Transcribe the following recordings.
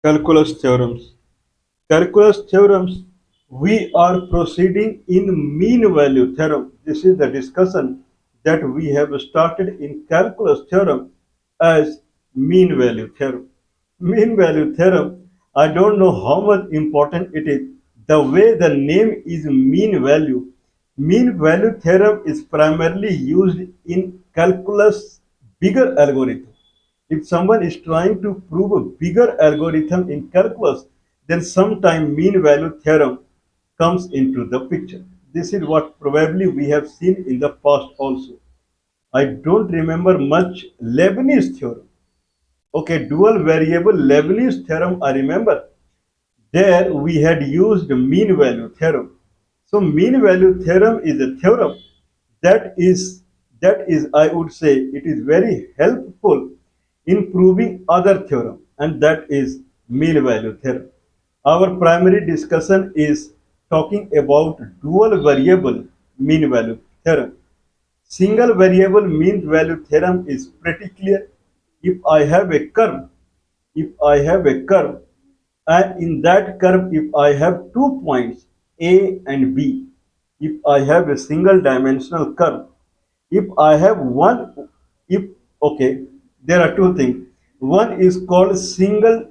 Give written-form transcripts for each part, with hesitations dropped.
Calculus theorems. Calculus theorems, we are proceeding in mean value theorem. This is the discussion that we have started in calculus theorem as mean value theorem. Mean value theorem, I don't know how much important it is. The way the name is mean value theorem is primarily used in calculus bigger algorithm. If someone is trying to prove a bigger algorithm in calculus, then sometime mean value theorem comes into the picture. This is what probably we have seen in the past also. I don't remember much Leibniz theorem. Okay, dual variable Leibniz theorem I remember. There we had used mean value theorem. So mean value theorem is a theorem that is I would say it is very helpful in proving other theorem, and that is mean value theorem. Our primary discussion is talking about dual variable mean value theorem. Single variable mean value theorem is pretty clear. If I have a curve, if I have a curve, and in that curve, if I have 2 points A and B, if I have a single dimensional curve, if I have one, if okay, there are two things. One is called single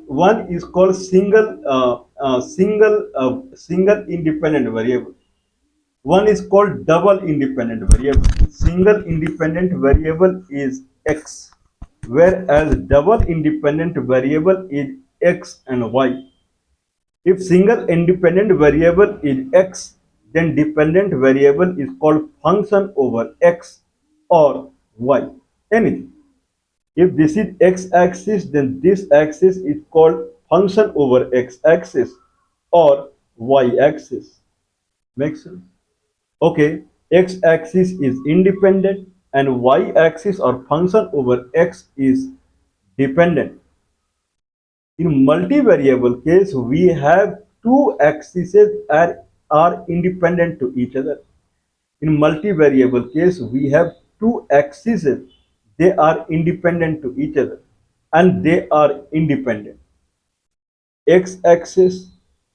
independent variable. One is called double independent variable. Single independent variable is x, whereas double independent variable is x and y. If single independent variable is x, then dependent variable is called function over x or y. Anything. If this is x-axis, then this axis is called function over x-axis or y-axis. Makes sense? Okay, x-axis is independent and y-axis or function over x is dependent. In multivariable case, we have two axes are independent to each other. In multivariable case, we have two axes, they are independent to each other and they are independent. X-axis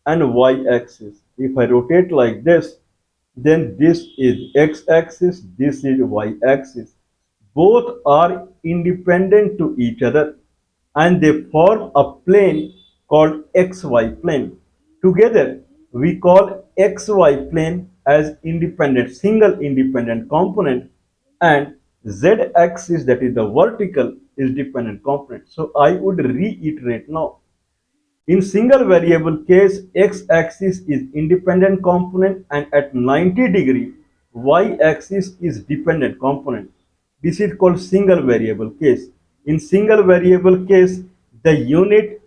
and y-axis. If I rotate like this, then this is x-axis, this is y-axis. Both are independent to each other and they form a plane called xy plane. Together, we call xy plane as independent, single independent component, and z-axis, that is the vertical, is dependent component. So I would reiterate now. In single variable case, x-axis is independent component and at 90 degree, y-axis is dependent component. This is called single variable case. In single variable case, the unit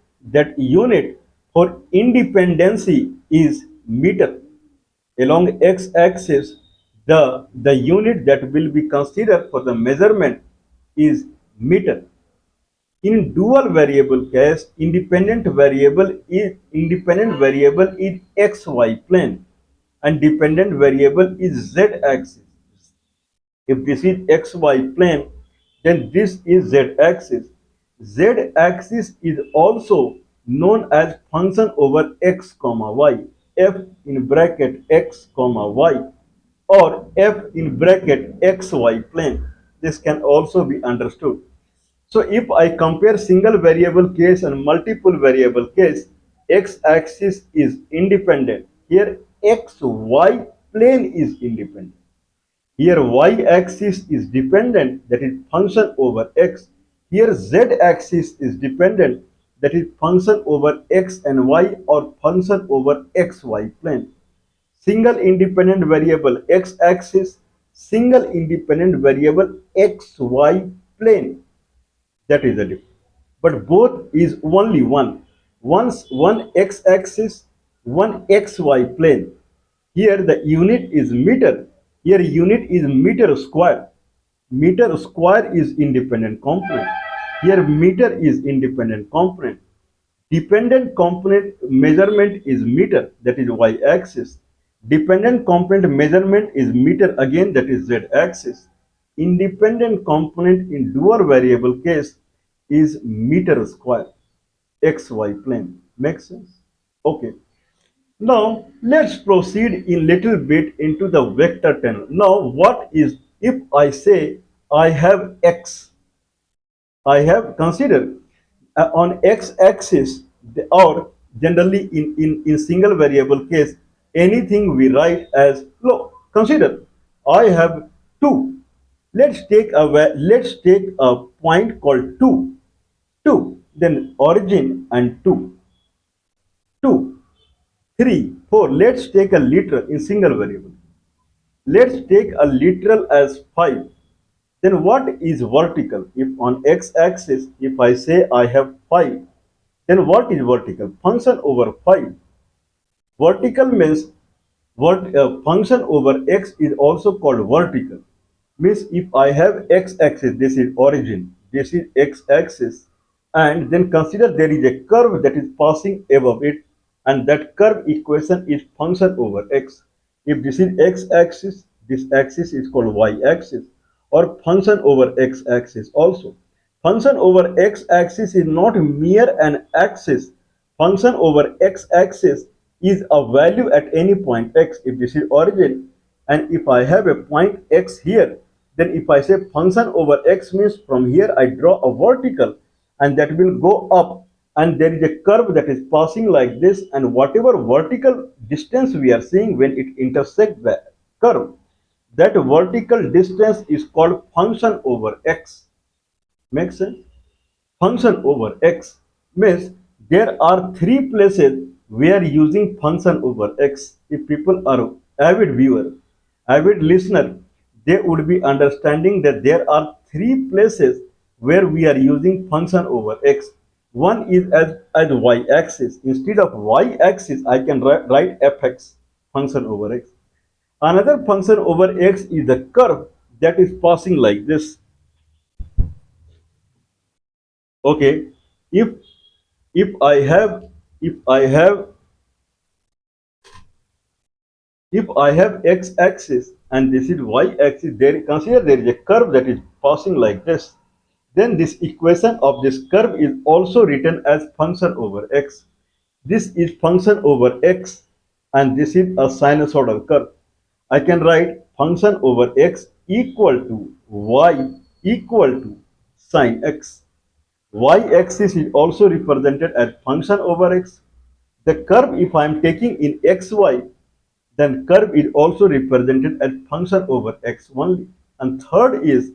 for independency is meter. Along x-axis, the unit that will be considered for the measurement is meter. In dual variable case, independent variable is xy plane and dependent variable is z-axis. If this is xy plane, then this is z-axis. Z-axis is also known as function over x comma y, f in bracket x comma y, or f in bracket xy plane. This can also be understood. So if I compare single variable case and multiple variable case, x-axis is independent. Here xy plane is independent. Here y-axis is dependent, that is function over x. Here z-axis is dependent, that is function over x and y or function over xy plane. Single independent variable x-axis, single independent variable xy plane. That is the difference. But both is only one. Once one x-axis, one xy plane. Here the unit is meter. Here unit is meter square. Meter square is independent component. Here meter is independent component. Dependent component measurement is meter, that is y-axis. Dependent component measurement is meter again, that is z-axis. Independent component in dual variable case is meter square. xy plane. Makes sense? Okay. Now let's proceed in little bit into the vector tenor. Now what is, if I say I have x, I have considered on x-axis or generally in single variable case, anything we write as look, consider I have 2. Let's take a point called 2. 2, then origin and 2. 2, 3, 4. Let's take a literal in single variable. Let's take a literal as 5. Then what is vertical? If on x-axis, if I say I have 5, then what is vertical? Function over 5. Vertical means what function over x is also called vertical. Means if I have x-axis, this is origin, this is x-axis, and then consider there is a curve that is passing above it, and that curve equation is function over x. If this is x-axis, this axis is called y-axis, or function over x-axis also. Function over x-axis is not mere an axis. Function over x-axis is a value at any point x. If this is origin, and if I have a point x here, then if I say function over x means from here I draw a vertical, and that will go up, and there is a curve that is passing like this, and whatever vertical distance we are seeing when it intersects the curve, that vertical distance is called function over x. Makes sense? Function over x means there are three places where using function over x. If people are avid viewer, avid listener, they would be understanding that there are three places where we are using function over x. One is as y-axis. Instead of y-axis, I can write fx, function over x. Another function over x is the curve that is passing like this. Okay, if if I have if I have if I have x-axis and this is y-axis, there consider there is a curve that is passing like this. Then this equation of this curve is also written as function over x. This is function over x, and this is a sinusoidal curve. I can write function over x equal to y equal to sine x. Y-axis is also represented as function over x. The curve, if I am taking in xy, then curve is also represented as function over x only. And third is,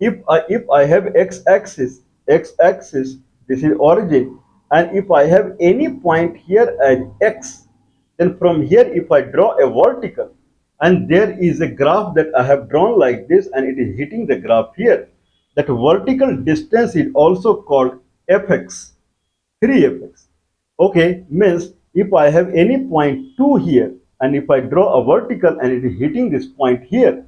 if I have x-axis, this is origin, and if I have any point here as x, then from here if I draw a vertical, and there is a graph that I have drawn like this, and it is hitting the graph here, that vertical distance is also called fx, 3fx. Okay, means if I have any point 2 here, and if I draw a vertical and it is hitting this point here,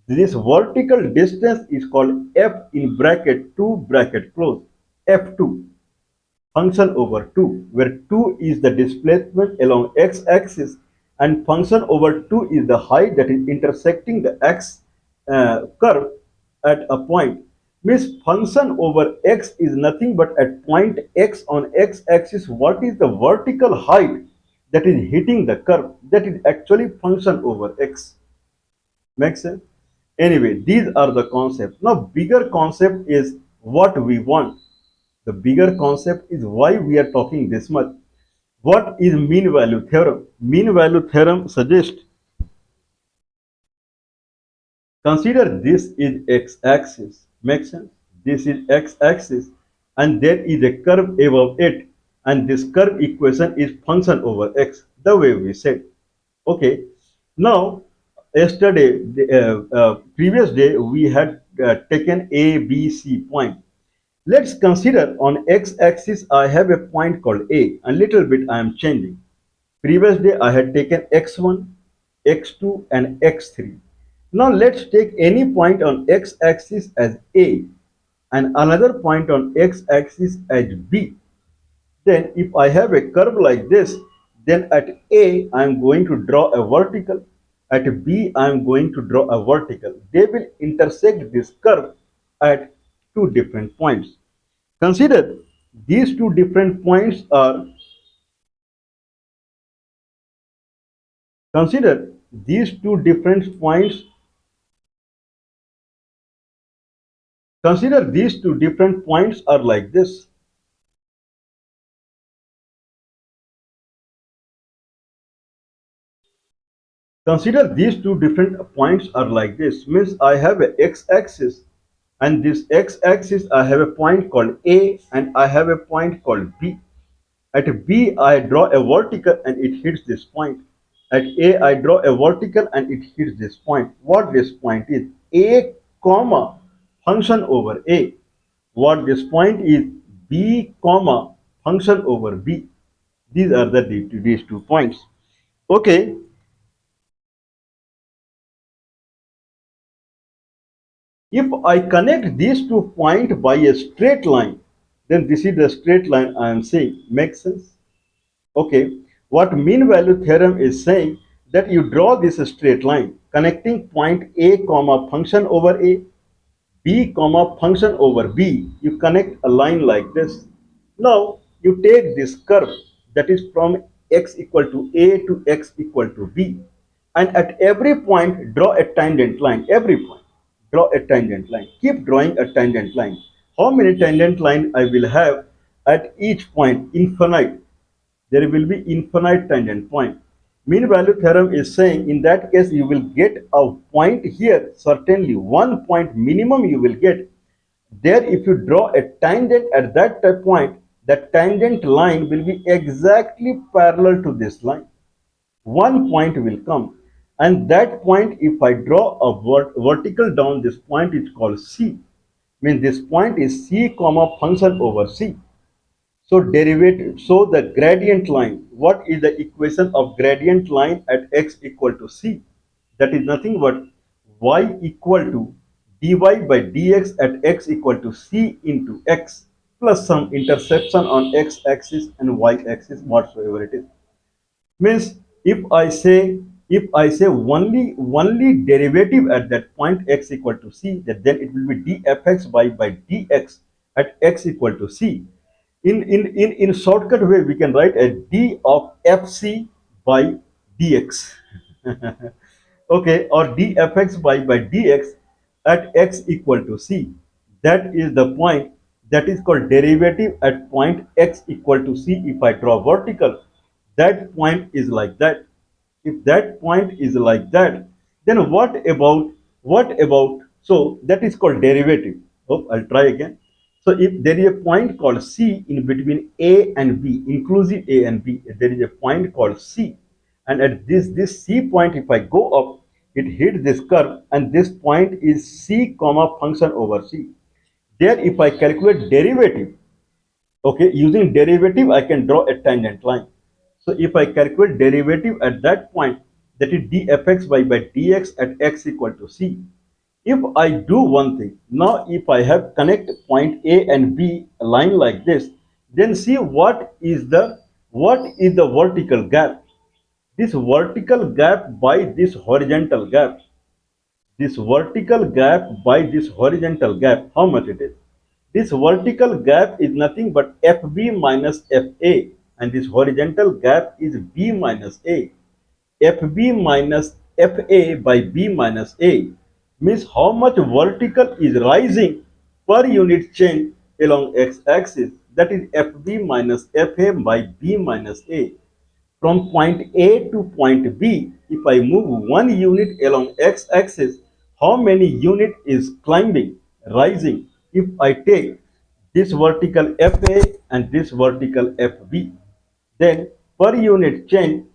this vertical distance is called f in bracket 2 bracket close, f2, function over 2, where 2 is the displacement along x-axis and function over 2 is the height that is intersecting the x curve at a point. Means function over x is nothing but at point x on x-axis, what is the vertical height that is hitting the curve, that is actually function over x. Make sense? Anyway, these are the concepts. Now bigger concept is what we want. The bigger concept is why we are talking this much. What is mean value theorem? Mean value theorem suggests, consider this is x-axis. Make sense? This is x-axis, and there is a curve above it, and this curve equation is function over x, the way we said. Okay. Now, yesterday, previous day, we had taken A, B, C point. Let's consider on x-axis I have a point called A. A little bit I am changing. Previous day I had taken x1, x2 and x3. Now let's take any point on x-axis as A and another point on x-axis as B. Then if I have a curve like this, then at A I am going to draw a vertical. At B I am going to draw a vertical. They will intersect this curve at two different points. Consider these two different points are consider these two different points consider these two different points are like this. Consider these two different points are like this. Means I have a x-axis, and this x-axis I have a point called A and I have a point called B. At B I draw a vertical and it hits this point. At A I draw a vertical and it hits this point. What this point is? A comma function over A. What this point is? B comma function over B. These are these two points. Okay, if I connect these two points by a straight line, then this is the straight line I am saying. Makes sense? Okay. What mean value theorem is saying that you draw this straight line connecting point A comma function over A, B comma function over B. You connect a line like this. Now you take this curve that is from x equal to A to x equal to B, and at every point draw a tangent line. Every point draw a tangent line. Keep drawing a tangent line. How many tangent line I will have at each point? Infinite. There will be infinite tangent point. Mean value theorem is saying in that case you will get a point here, certainly one point minimum you will get. There if you draw a tangent at that point, the tangent line will be exactly parallel to this line. One point will come, and that point if I draw a vertical down, this point is called C. Means this point is C comma function over C. So derivative, so the gradient line, what is the equation of gradient line at x equal to c? That is nothing but y equal to dy by dx at x equal to c into x plus some intersection on x axis and y axis whatsoever it is. Means if I say only derivative at that point x equal to c, that then it will be dfx by dx at x equal to c. In shortcut way we can write a d of fc by dx. Okay, or dfx by dx at x equal to c. That is the point, that is called derivative at point x equal to c. If I draw vertical, that point is like that. If that point is like that, then what about so that is called derivative. Oh, I'll try again. So if there is a point called c in between a and b, inclusive a and b, there is a point called c, and at this c point if I go up, it hits this curve, and this point is c comma function over c. There if I calculate derivative, okay, using derivative I can draw a tangent line. So if I calculate derivative at that point, that is dfx by dx at x equal to c. If I do one thing, now if I have connect point A and B line like this, then see what is the vertical gap. This vertical gap by this horizontal gap. This vertical gap by this horizontal gap, how much it is? This vertical gap is nothing but FB minus FA, and this horizontal gap is B minus A. FB minus FA by B minus A means how much vertical is rising per unit change along x-axis, that is FB minus FA by B minus A. From point A to point B, if I move one unit along x-axis, how many unit is climbing, rising? If I take this vertical FA and this vertical FB, then per unit change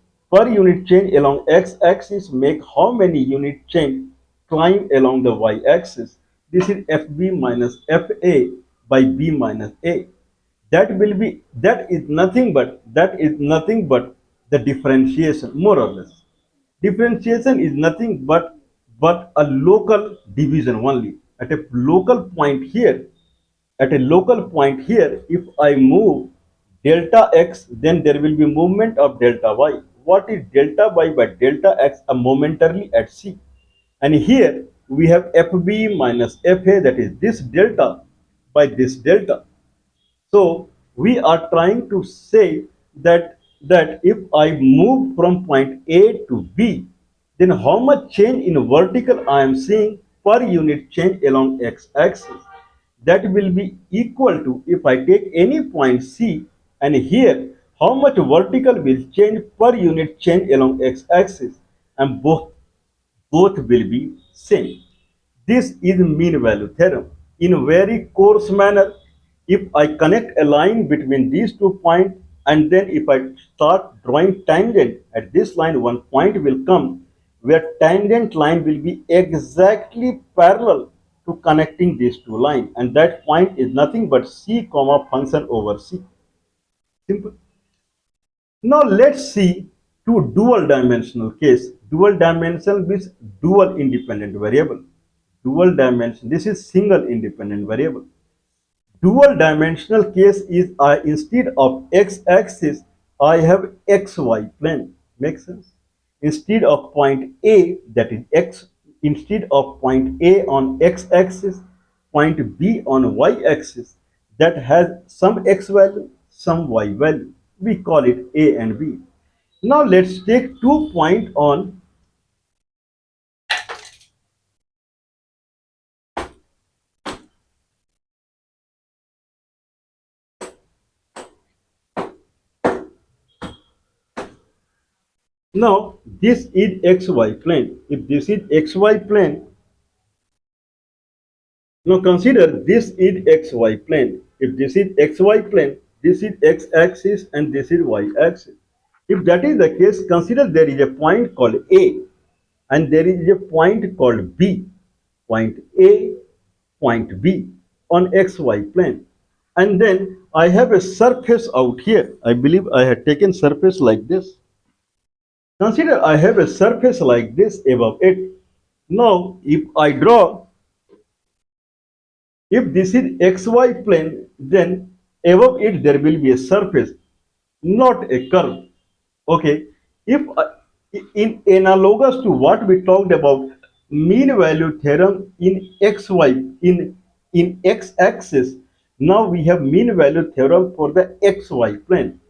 along x-axis make how many unit change climb along the y-axis? This is FB minus FA by B minus A. That is nothing but the differentiation, more or less. Differentiation is nothing but a local division only. At a local point here, if I move delta x, then there will be movement of delta y. What is delta y by delta x? A momentarily at c. And here we have fb minus fa, that is this delta by this delta. So we are trying to say that if I move from point A to B, then how much change in vertical I am seeing per unit change along x-axis. That will be equal to, if I take any point C, and here how much vertical will change per unit change along x-axis, and both will be same. This is mean value theorem. In a very coarse manner, if I connect a line between these 2 points, and then if I start drawing tangent at this line, one point will come where tangent line will be exactly parallel to connecting these two lines, and that point is nothing but C comma function over C. Simple. Now let's see two dual dimensional case. Dual dimensional means dual independent variable. Dual dimension, this is single independent variable. Dual dimensional case is instead of x-axis, I have xy plane. Makes sense? Instead of point A, that is x, instead of point A on x-axis, point B on y-axis, that has some x value, some y value. We call it A and B. Now let's take 2 points on. Now this is xy plane. If this is xy plane, now consider this is xy plane. If this is xy plane, this is x-axis and this is y-axis. If that is the case, consider there is a point called A and there is a point called B. Point A, point B on xy plane. And then I have a surface out here. I believe I had taken surface like this. Consider I have a surface like this above it. Now, if this is xy plane, then above it there will be a surface, not a curve. Okay. If in analogous to what we talked about mean value theorem in xy in x-axis, now we have mean value theorem for the xy plane.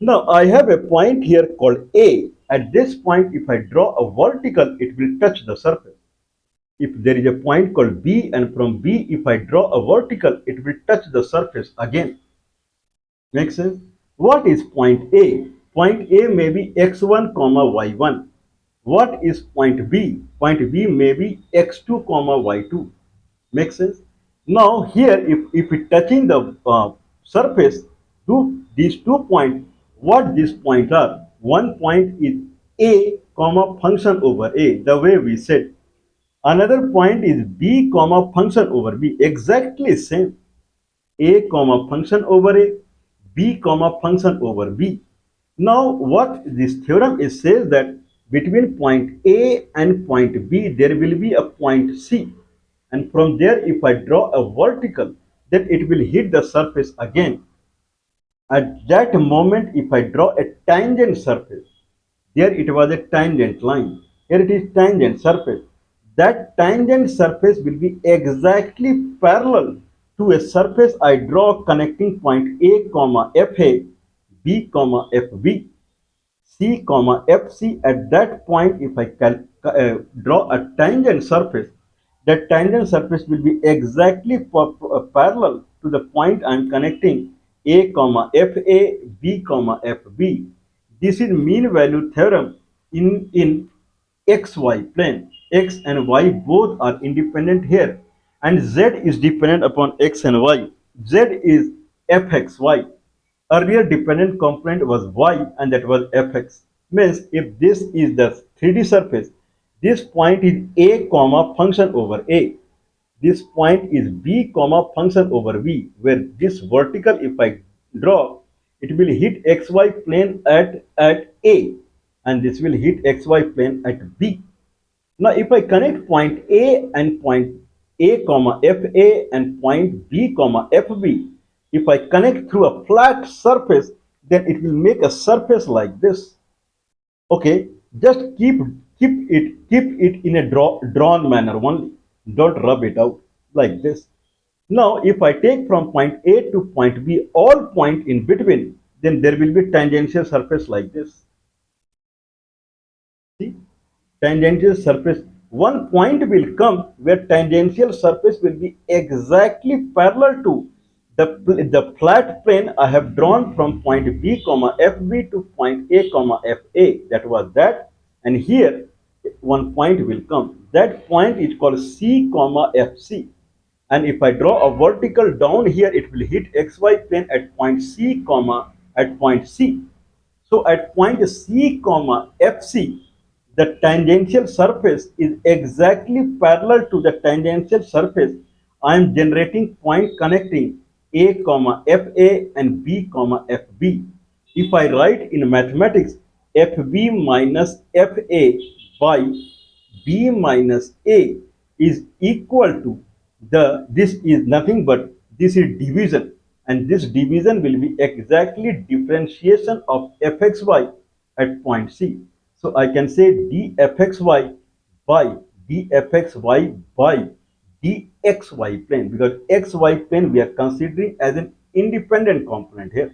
Now I have a point here called A. At this point, if I draw a vertical, it will touch the surface. If there is a point called B, and from B, if I draw a vertical, it will touch the surface again. Make sense? What is point A? Point A may be x1 comma y1. What is point B? Point B may be x2 comma y2. Make sense? Now here, if it touching the surface, these 2 points, what these points are? One point is A comma function over A, the way we said. Another point is B comma function over B, exactly same. A comma function over A, B comma function over B. Now what this theorem is says that between point A and point B there will be a point C, and from there if I draw a vertical, then it will hit the surface again. At that moment, if I draw a tangent surface, there it was a tangent line. Here it is tangent surface. That tangent surface will be exactly parallel to a surface I draw connecting point A comma FA, B comma FB, C comma FC. At that point, if I draw a tangent surface, that tangent surface will be exactly parallel to the point I am connecting A comma FA, B comma FB. This is mean value theorem in xy plane. X and y both are independent here, and z is dependent upon x and y. Z is fxy. Earlier dependent component was y, and that was fx. Means if this is the 3D surface, this point is a comma function over a. This point is b comma function over b, where this vertical, if I draw, it will hit xy plane at a, and this will hit xy plane at b. Now, if I connect point A and point A comma FA and point B comma FB, if I connect through a flat surface, then it will make a surface like this. Okay, just keep it in a drawn manner only. Don't rub it out like this. Now if I take from point A to point B all point in between, then there will be tangential surface like this. See, tangential surface, one point will come where tangential surface will be exactly parallel to the flat plane I have drawn from point B comma FB to point A comma FA. That was that. And here one point will come, that point is called C comma FC. And if I draw a vertical down here, it will hit XY plane at point C comma at point C. So at point C comma FC, the tangential surface is exactly parallel to the tangential surface I am generating point connecting A comma FA and B comma FB. If I write in mathematics FB minus FA by B minus A is equal to this is nothing but this is division, and this division will be exactly differentiation of fxy at point C. So I can say dfxy by dfxy by dxy plane, because xy plane we are considering as an independent component here.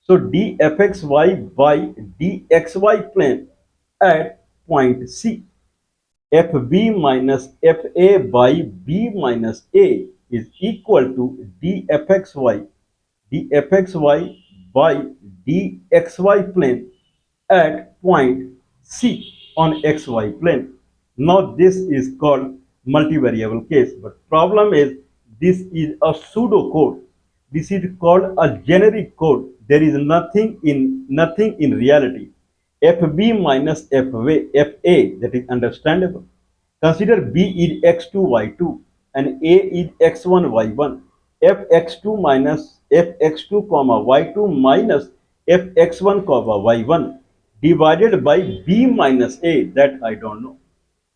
So dfxy by dxy plane at point C, FB minus FA by B minus A is equal to dfxy by dxy plane at point C on xy plane. Now this is called multivariable case, but problem is this is a pseudo code. This is called a generic code. There is nothing in reality. FB minus FA, that is understandable. Consider B is x2 y2 and A is x1 y1. Fx2 minus fx2 comma y2 minus fx1 comma y1 divided by B minus A, that I don't know.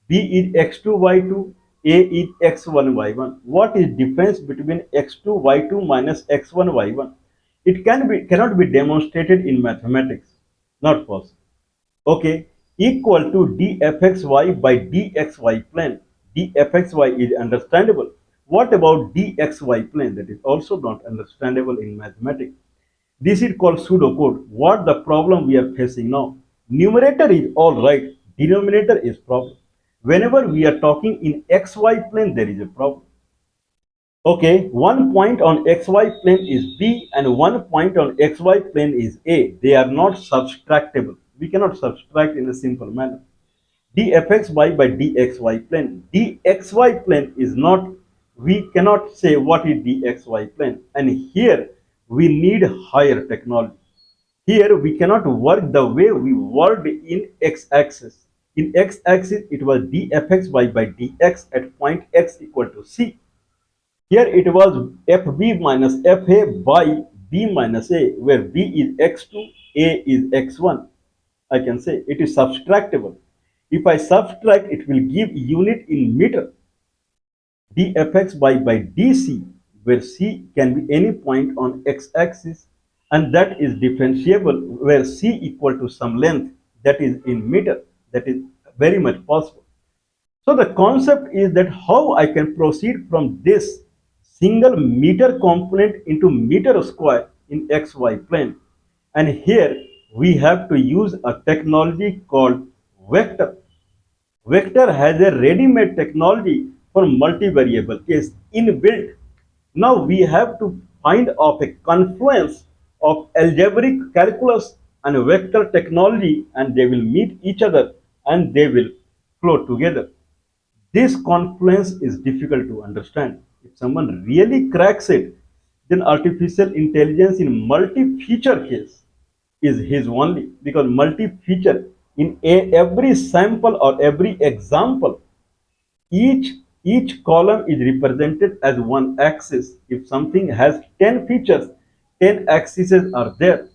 B is x2 y2, A is x1 y1. What is difference between x2 y2 minus x1 y1? It cannot be demonstrated in mathematics. Not possible. Okay, equal to dfxy by dxy plane. Dfxy is understandable. What about dxy plane? That is also not understandable in mathematics. This is called pseudocode. What the problem we are facing now? Numerator is all right, denominator is problem. Whenever we are talking in xy plane, there is a problem. Okay, one point on xy plane is B and one point on xy plane is A. They are not subtractable. We cannot subtract in a simple manner. Dfxy by dxy plane. Dxy plane is not, we cannot say what is dxy plane. And here we need higher technology. Here we cannot work the way we worked in x-axis. In x-axis it was dfxy by dx at point x equal to C. Here it was FB minus FA by B minus A, where B is x2, A is x1. I can say it is subtractable. If I subtract, it will give unit in meter. dfx by dc, where C can be any point on x-axis, and that is differentiable, where C equal to some length that is in meter. That is very much possible. So the concept is that how I can proceed from this single meter component into meter square in xy plane. And here we have to use a technology called vector. Vector has a ready-made technology for multivariable case inbuilt. Now we have to find of a confluence of algebraic calculus and vector technology, and they will meet each other and they will flow together. This confluence is difficult to understand. If someone really cracks it, then artificial intelligence in multi-feature case is his only, because multi-feature in every sample or every example, each each column is represented as one axis. If something has 10 features, 10 axes are there,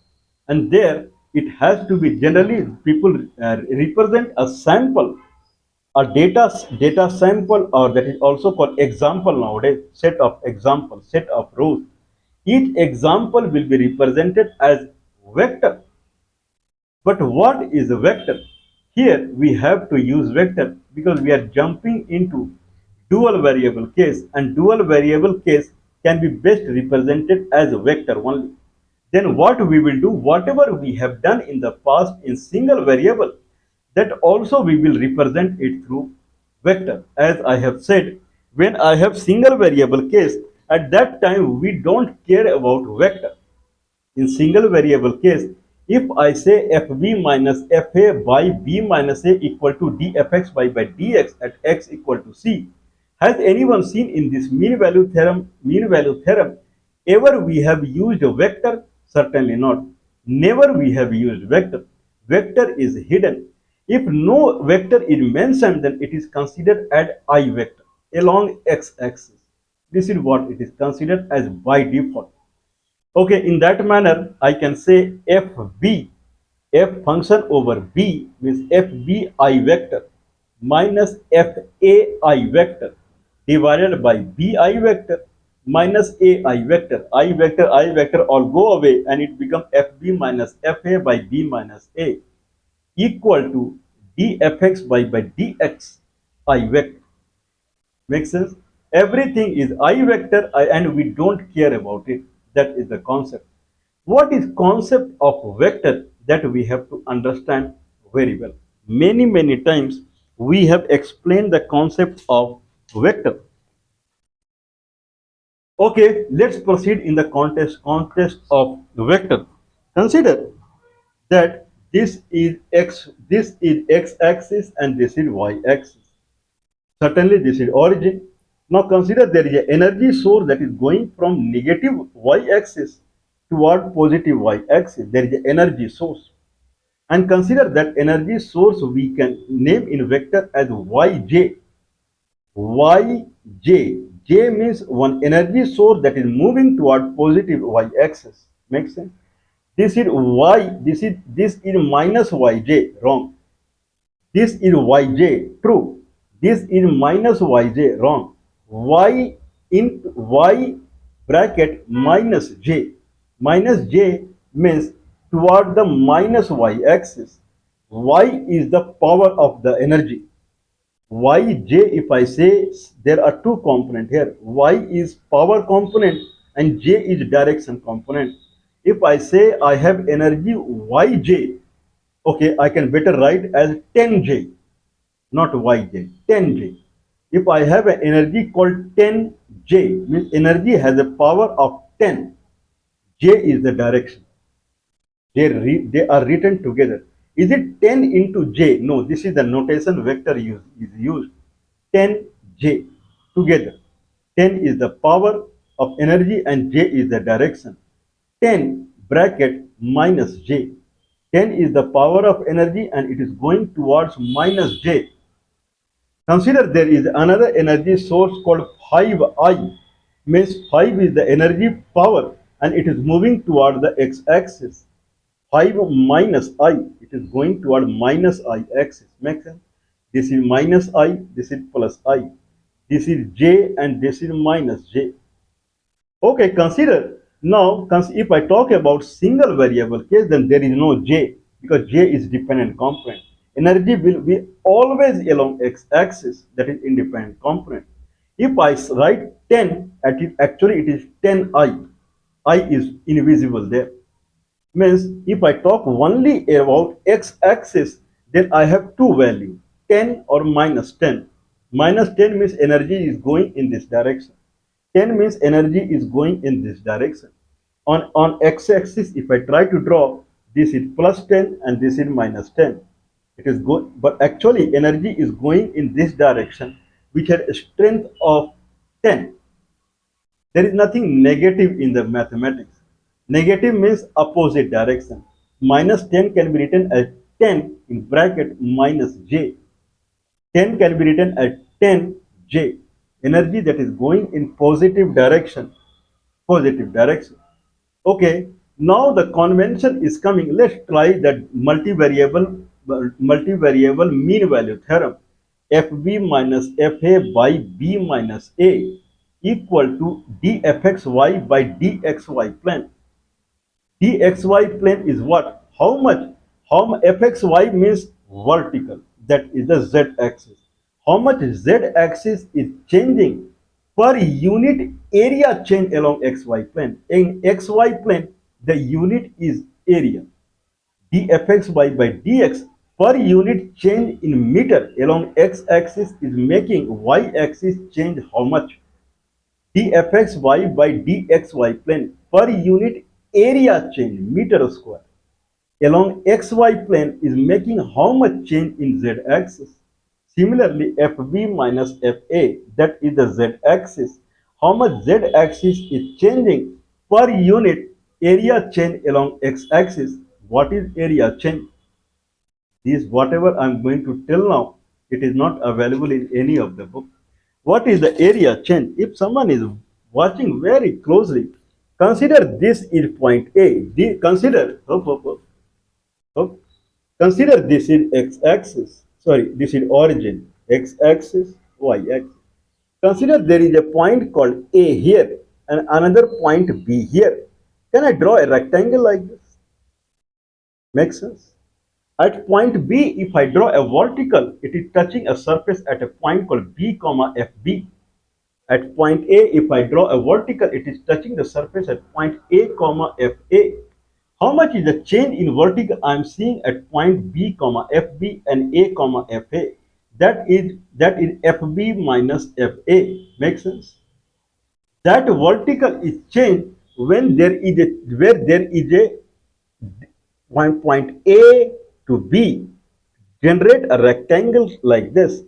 and there it has to be, generally people represent a sample, a data sample, or that is also called example nowadays, set of examples, set of rows. Each example will be represented as vector. But what is a vector? Here we have to use vector because we are jumping into dual variable case, and dual variable case can be best represented as a vector only. Then what we will do, whatever we have done in the past in single variable, that also we will represent it through vector. As I have said, when I have single variable case, at that time we don't care about vector. In single variable case, if I say fb minus fa by b minus a equal to dfx by dx at x equal to c, has anyone seen in this mean value theorem ever we have used a vector? Certainly not. Never we have used vector. Vector is hidden. If no vector is mentioned, then it is considered as I vector along x-axis. This is what it is considered as by default. Okay, in that manner, I can say FB, F function over B means FBI vector minus FAI vector divided by BI vector minus AI vector. I vector all go away and it becomes FB minus FA by B minus A equal to dfx by dx I vector. Makes sense? Everything is I vector and we don't care about it. That is the concept. What is concept of vector? That we have to understand very well. Many times we have explained the concept of vector. Okay, let's proceed in the context of vector. Consider that this is x axis and this is y axis. Certainly, this is origin. Now consider there is an energy source that is going from negative y-axis toward positive y-axis. There is an energy source. And consider that energy source we can name in vector as yj. Yj. J means one energy source that is moving toward positive y-axis. Makes sense? This is y. This is minus yj. Wrong. This is yj, true. This is minus yj, wrong. Y into y bracket minus j. Minus j means toward the minus y axis. Y is the power of the energy. Yj, if I say there are two components here. Y is power component and j is direction component. If I say I have energy yj, okay, I can better write as 10j, not yj, 10j. If I have an energy called 10j, means energy has a power of 10. J is the direction. They are written together. Is it 10 into j? No, this is the notation vector is used. 10j together. 10 is the power of energy and j is the direction. 10 bracket minus j. 10 is the power of energy and it is going towards minus j. Consider there is another energy source called 5I, means 5 is the energy power and it is moving toward the x-axis. 5 minus I, it is going toward minus I axis. Make sense? This is minus I, this is plus I. This is J and this is minus J. Okay, consider now, if I talk about single variable case, then there is no J because J is dependent component. Energy will be always along x-axis, that is independent component. If I write 10, actually it is 10I. I is invisible there. Means if I talk only about x-axis, then I have two values, 10 or minus 10. Minus 10 means energy is going in this direction. 10 means energy is going in this direction. On x-axis, if I try to draw, this is plus 10 and this is minus 10. It is good, but actually energy is going in this direction, which has a strength of 10. There is nothing negative in the mathematics. Negative means opposite direction. Minus 10 can be written as 10 in bracket minus j. 10 can be written as 10j. Energy that is going in positive direction. Positive direction. Okay, now the convention is coming. Let's try that multivariable mean value theorem. Fb minus Fa by B minus A equal to dfxy by dxy plane. Dxy plane is what? How much? Fxy means vertical. That is the z axis. How much z axis is changing? per unit area change along xy plane. In xy plane, the unit is area. dfxy by dx per unit change in meter along x-axis is making y-axis change how much? dfxy by dxy plane per unit area change meter square along xy plane is making how much change in z-axis? Similarly, fb minus fa, that is the z-axis, how much z-axis is changing per unit area change along x-axis? What is area change? This whatever I'm going to tell now, it is not available in any of the book. What is the area change? If someone is watching very closely, consider this is point A. Consider, oh, consider this is x-axis. Sorry, this is origin. X-axis, y-axis. Consider there is a point called A here and another point B here. Can I draw a rectangle like this? Makes sense? At point B, if I draw a vertical, it is touching a surface at a point called B, comma FB. At point A, if I draw a vertical, it is touching the surface at point A, comma FA. How much is the change in vertical I am seeing at point B, comma FB and A, comma FA? That is FB minus FA. Makes sense? That vertical is changed when there is a where there is a one point A to B, generate a rectangle like this.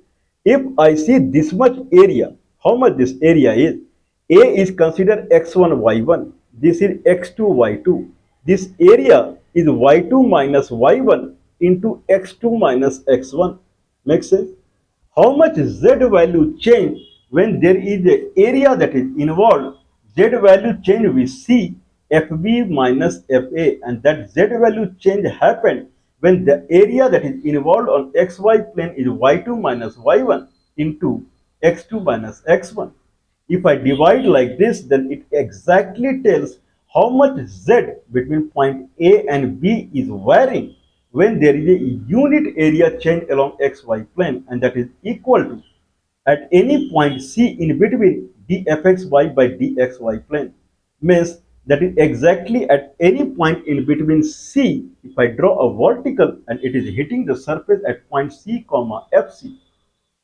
If I see this much area, how much this area is? A is considered x1, y1. This is x2, y2. This area is y2 minus y1 into x2 minus x1. Make sense? How much z value change when there is a area that is involved? Z value change we see fb minus fa, and that z value change happened when the area that is involved on xy plane is y2 minus y1 into x2 minus x1. If I divide like this, then it exactly tells how much z between point A and B is varying when there is a unit area change along xy plane, and that is equal to at any point C in between dfxy by dxy plane. Means that is exactly at any point in between C, if I draw a vertical and it is hitting the surface at point C, comma FC,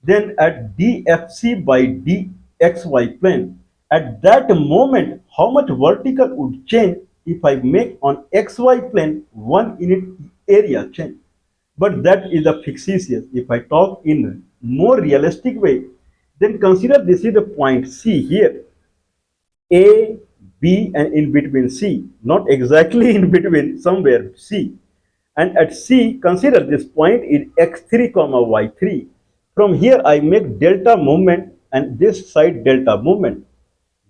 then at dfc by dxy plane, at that moment how much vertical would change if I make on xy plane 1 unit area change? But that is a fictitious. If I talk in more realistic way, then consider this is the point C here, A, B, and in between C, not exactly in between, somewhere C. And at C, consider this point is x3, comma y3. From here, I make delta movement and this side delta movement,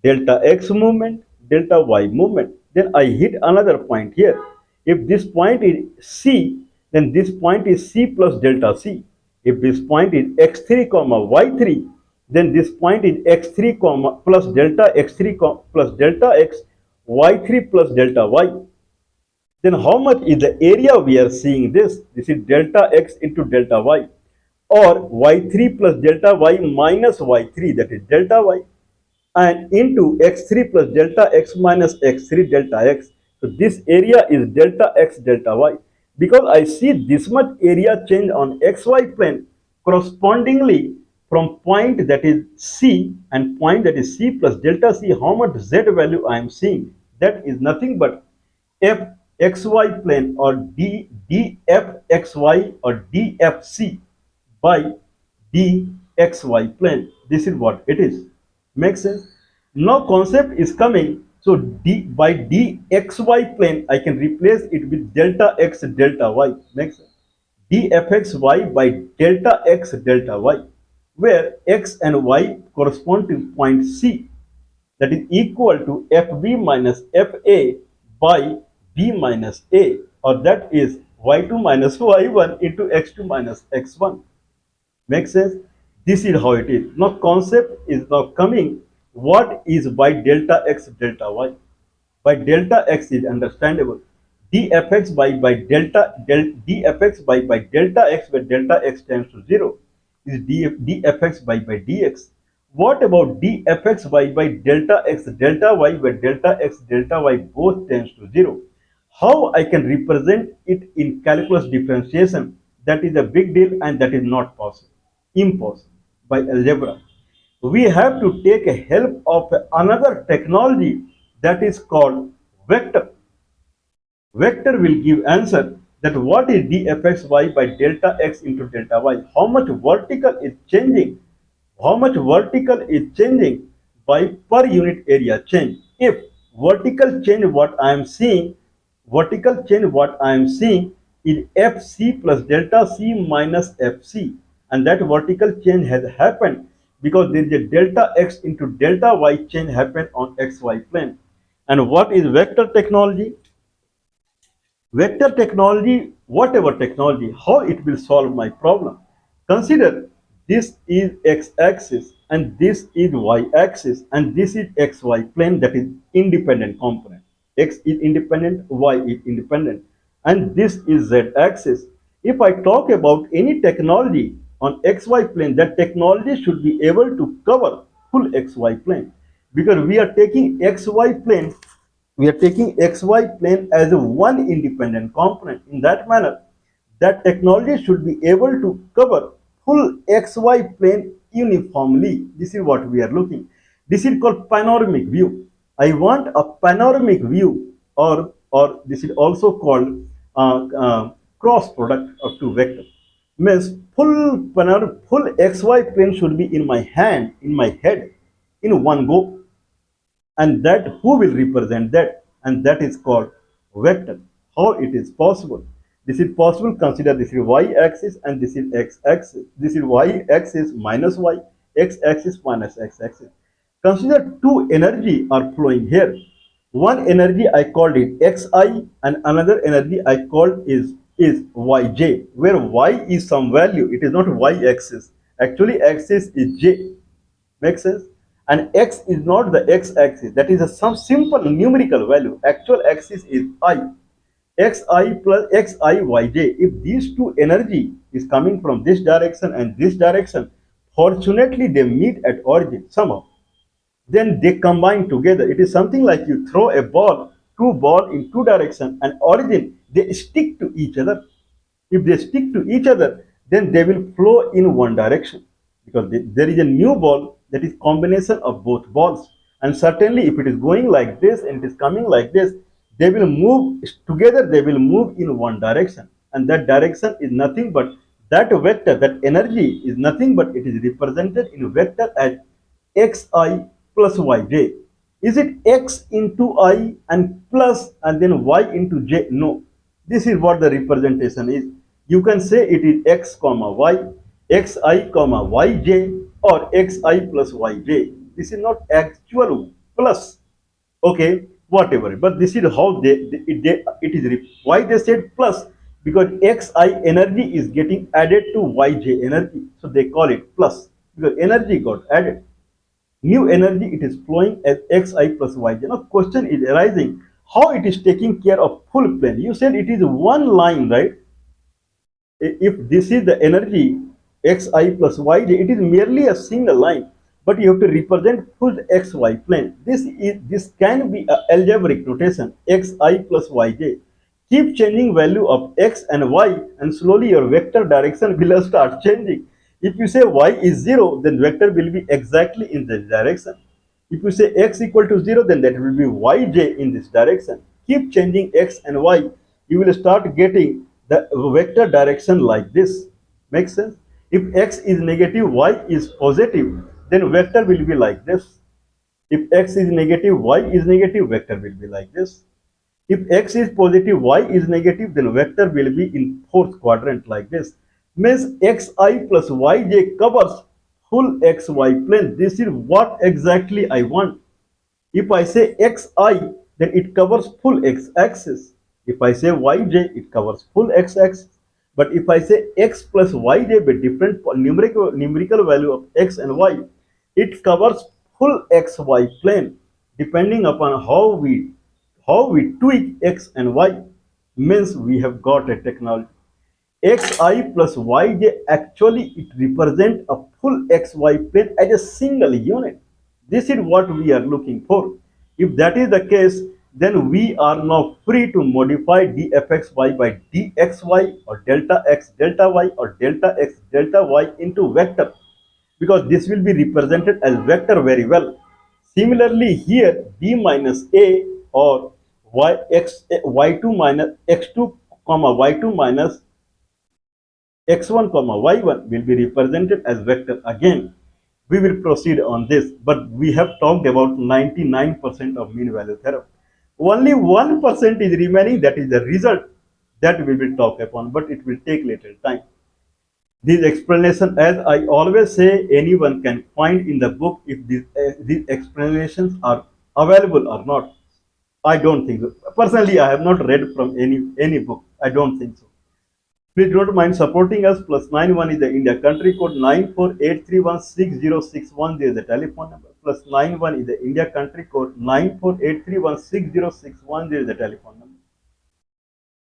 delta x movement, delta y movement. Then I hit another point here. If this point is C, then this point is C plus delta C. If this point is x3, comma y3, then this point is x3, comma plus delta x3, plus delta x, y3 plus delta y. Then how much is the area we are seeing this? This is delta x into delta y, or y3 plus delta y minus y3, that is delta y, and into x3 plus delta x minus x3 delta x. So this area is delta x delta y. Because I see this much area change on xy plane, correspondingly from point that is C and point that is C plus delta C, how much z value I am seeing? That is nothing but f xy plane, or dfxy or dfc by dxy plane. This is what it is. Makes sense? Now concept is coming. So by dxy plane, I can replace it with delta x delta y. Makes sense? dfxy by delta x delta y, where x and y correspond to point C, that is equal to fb minus fa by b minus a, or that is y2 minus y1 into x2 minus x1. Make sense? This is how it is. Now concept is now coming. What is by delta x delta y? By delta x is understandable. dfx by dfx by delta x, where delta x tends to 0, is dfx by dx. What about dfxy by delta x delta y, where delta x delta y both tends to 0? How I can represent it in calculus differentiation? That is a big deal, and that is not possible. Impossible by algebra. We have to take a help of another technology that is called vector. Vector will give answer that what is dfxy by delta x into delta y, how much vertical is changing, how much vertical is changing by per unit area change. If vertical change what I am seeing is fc plus delta c minus fc, and that vertical change has happened because there is a delta x into delta y change happened on xy plane. And what is vector technology? Vector technology, whatever technology, how it will solve my problem. Consider this is x-axis and this is y-axis and this is xy plane, that is independent component. X is independent, y is independent, and this is z-axis. If I talk about any technology on xy plane, that technology should be able to cover full xy plane, because we are taking xy plane as a one independent component. In that manner, that technology should be able to cover full xy plane uniformly. This is what we are looking. This is called panoramic view. I want a panoramic view, or this is also called cross product of two vectors. Means full xy plane should be in my hand, in my head, in one go, and that who will represent that, and that is called vector. How it is possible? This is possible. Consider this is y axis and this is x axis. This is y axis minus y, x axis minus x axis. Consider two energy are flowing here. One energy I called it xi, and another energy I called is yj, where y is some value. It is not y axis. Actually axis is j. Makes sense? And x is not the x-axis. That is some simple numerical value. Actual axis is I. Xi plus xiyj. If these two energy is coming from this direction and this direction, fortunately they meet at origin somehow. Then they combine together. It is something like you throw a ball, two ball in two direction, and origin they stick to each other. If they stick to each other, then they will flow in one direction, because there is a new ball that is combination of both balls. And certainly if it is going like this and it is coming like this, they will move together, they will move in one direction, and that direction is nothing but that vector, that energy is nothing but it is represented in vector as xi plus yj. Is it x into I and plus and then y into j? No. This is what the representation is. You can say it is x comma y, xi comma yj, or xi plus yj. This is not actual plus. Okay, whatever. But this is how it is. Why they said plus? Because xi energy is getting added to yj energy. So they call it plus, because energy got added. New energy, it is flowing as xi plus yj. Now question is arising, how it is taking care of full plane? You said it is one line, right? If this is the energy xi plus yj, it is merely a single line, but you have to represent full xy plane. This can be a algebraic notation, xi plus yj. Keep changing value of x and y, and slowly your vector direction will start changing. If you say y is 0, then vector will be exactly in this direction. If you say x equal to 0, then that will be yj in this direction. Keep changing x and y. You will start getting the vector direction like this. Makes sense? If x is negative, y is positive, then vector will be like this. If x is negative, y is negative, vector will be like this. If x is positive, y is negative, then vector will be in fourth quadrant like this. Means xi plus yj covers full xy plane. This is what exactly I want. If I say xi, then it covers full x-axis. If I say yj, it covers full x-axis. But if I say x plus yj with different numerical value of x and y, it covers full xy plane, depending upon how we tweak x and y. Means we have got a technology. xi plus yj, actually it represents a full xy plane as a single unit. This is what we are looking for. If that is the case, then we are now free to modify dfxy by dxy or delta x delta y or delta x delta y into vector, because this will be represented as vector very well. Similarly here, d minus a or y2 minus x2 comma y2 minus x1 comma y1 will be represented as vector again. We will proceed on this, but we have talked about 99% of mean value theorem. Only 1% is remaining, that is the result that we will talk upon, but it will take little time. These explanation, as I always say, anyone can find in the book. If these explanations are available or not, I don't think so. Personally, I have not read from any book. I don't think so. Please don't mind supporting us. +91 is the India country code. 9483160610 is the telephone number. +91 is the India country code. 9483160610 is the telephone number.